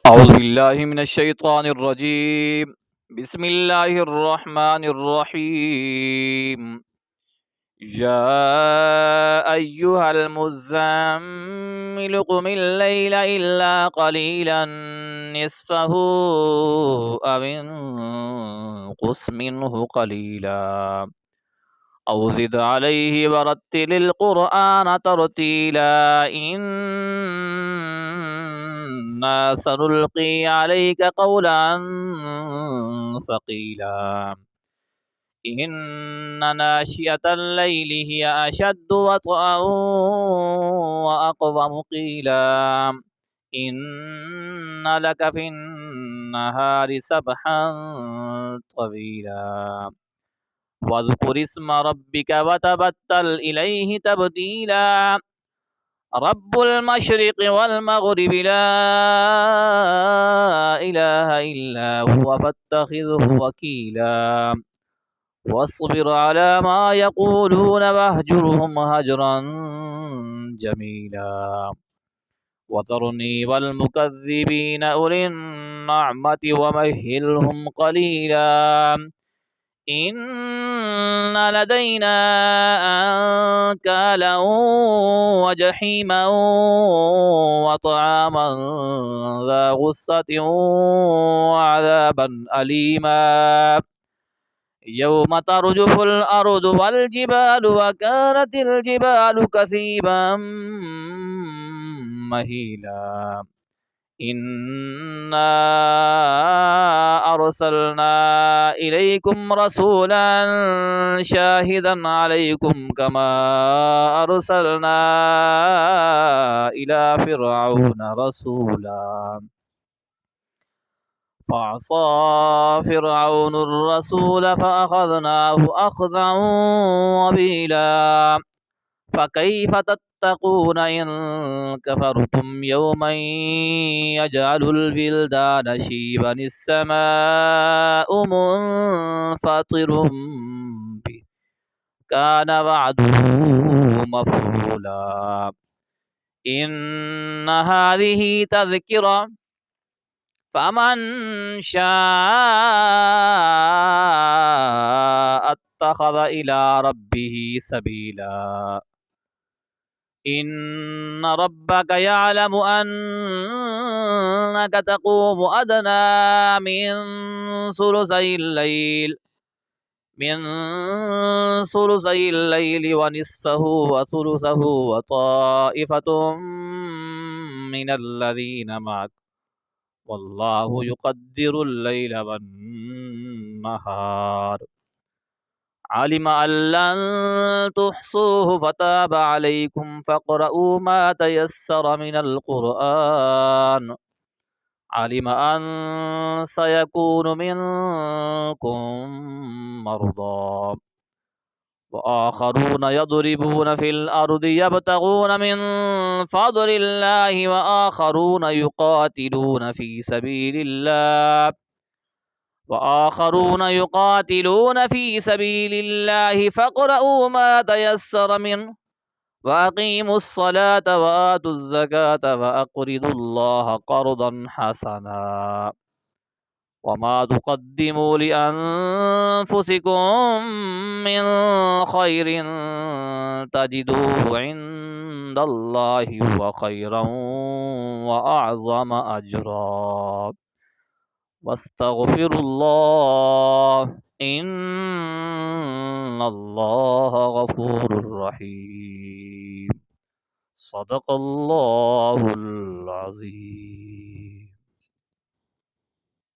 أعوذ بالله من الشيطان الرجيم. بسم الله الرحمن الرحيم. يا أيها المزمل قم الليل إلا قليلا نصفه أو انقص منه قليلا أو زد عليه ورتل القرآن ترتيلا إنا سنلقي عليك قولا ثقيلا إن ناشئة الليل هي أشد وطئا وأقوم قيلا إن لك في النهار سبحا طويلا واذكر اسم ربك وتبتل إليه تبتيلا رب المشرق والمغرب لا إله إلا هو فاتخذه وكيلا واصبر على ما يقولون واهجرهم هجرا جميلا وذرني والمكذبين أولي النعمة ومهلهم قليلا إن لدينا أنكالا وجحيما وطعاما ذا غصة وعذابا أليما يوم ترجف الأرض والجبال وكانت الجبال كثيبا مهيلا إنا أرسلنا إليكم رسولا شاهدا عليكم كما أرسلنا إلى فرعون رسولا فعصى فرعون الرسول فأخذناه أخذا وبيلا فكيف تتقون إن كفرتم يوما يجعل البلدان شيبا السماء منفطر به كان وعده مفعولا إن هذه تذكرة فمن شاء اتخذ إلى ربه سبيلا إن ربك يعلم أنك تقوم أدنى من ثلثي الليل ونصفه وثلثه وطائفة من الذين معك والله يقدر الليل والنهار علم أن لن تحصوه فتاب عليكم فاقرؤوا ما تيسر من القرآن علم أن سيكون منكم مرضى وآخرون يضربون في الأرض يبتغون من فضل الله وآخرون يقاتلون في سبيل الله فاقرؤوا ما تيسر منه وأقيموا الصلاة وآتوا الزكاة وأقرضوا الله قرضا حسنا وما تقدموا لأنفسكم من خير تجدوه عند الله هو خيرا وأعظم أجرا واستغفروا الله إن الله غفور رحيم صدق الله العظيم.